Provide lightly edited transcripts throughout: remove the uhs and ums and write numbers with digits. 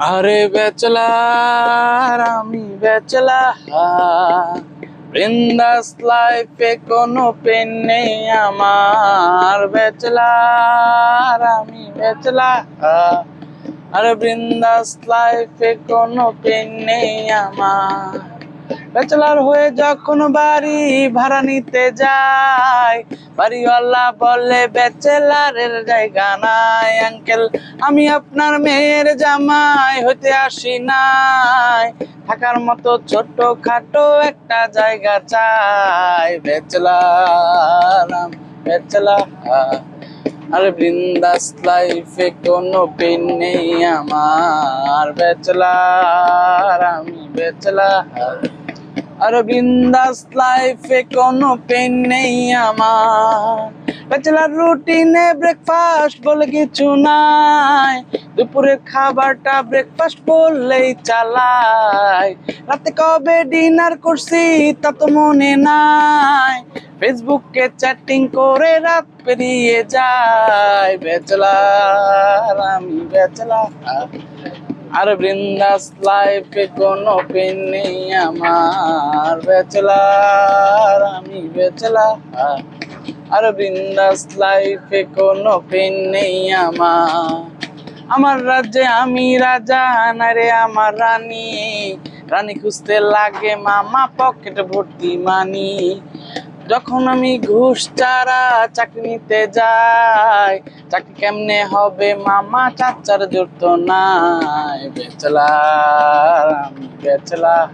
আরে ব্যাচেলার, আমি ব্যাচেলার, বৃন্দাস লাইফে কোনো পেন নেই আমার। ব্যাচেলার, আমি ব্যাচেলার, আরে বৃন্দাস লাইফে কোনো পেন নেই আমার। ব্যাচেলার হয়ে যখন বাড়ি ভাড়া নিতে যাই, বাড়িওয়ালা বলে ব্যাচেলারের জায়গা নাই। আঙ্কেল, আমি আপনার মেয়ের জামাই হইতে আসি নাই, থাকার মতো ছোট খাটো একটা জায়গা চাই। ব্যাচেলার, আমি ব্যাচেলার, আরে বৃন্দাস লাইফে কোনো পেন নেই আমার। ব্যাচেলার, আমি ব্যাচেলার, আরে বিন্দাস লাইফে কোনো পেন নেই আমার। ব্যাচেলার রুটিনে ব্রেকফাস্ট বলে কিছু নাই, দুপুরের খাবারটা ব্রেকফাস্ট বললেই চালাই। রাতে কবে ডিনার করছি তা তো মনে নাই, ফেসবুকে চ্যাটিং করে রাত পেরিয়ে যায়। ব্যাচেলার, আমি ব্যাচেলার, আর বৃন্দাস লাইফে কোনো পেন নেই আমার। ব্যাচেলার, আমি ব্যাচেলার, আর বৃন্দাস লাইফে কোনো পেন নেই আমার। আমার রাজ্যে আমি রাজা, না রে আমার রানী, রানী খুঁজতে লাগে মামা পকেট ভর্তি মানি। যখন আমি ঘুষ ছাড়া চাকরি নিতে যাই, চাকরি কেমনে হবে মামা, চাচার জোর তো নাই। ব্যাচেলার, আমি ব্যাচেলার,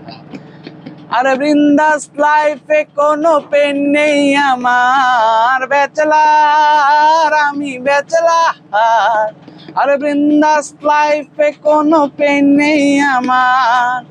আরে বৃন্দাস লাইফে কোনো পেন নেই আমার। ব্যাচেলার, আমি ব্যাচেলার, আরে বৃন্দাস লাইফে কোনো পেন নেই আমার।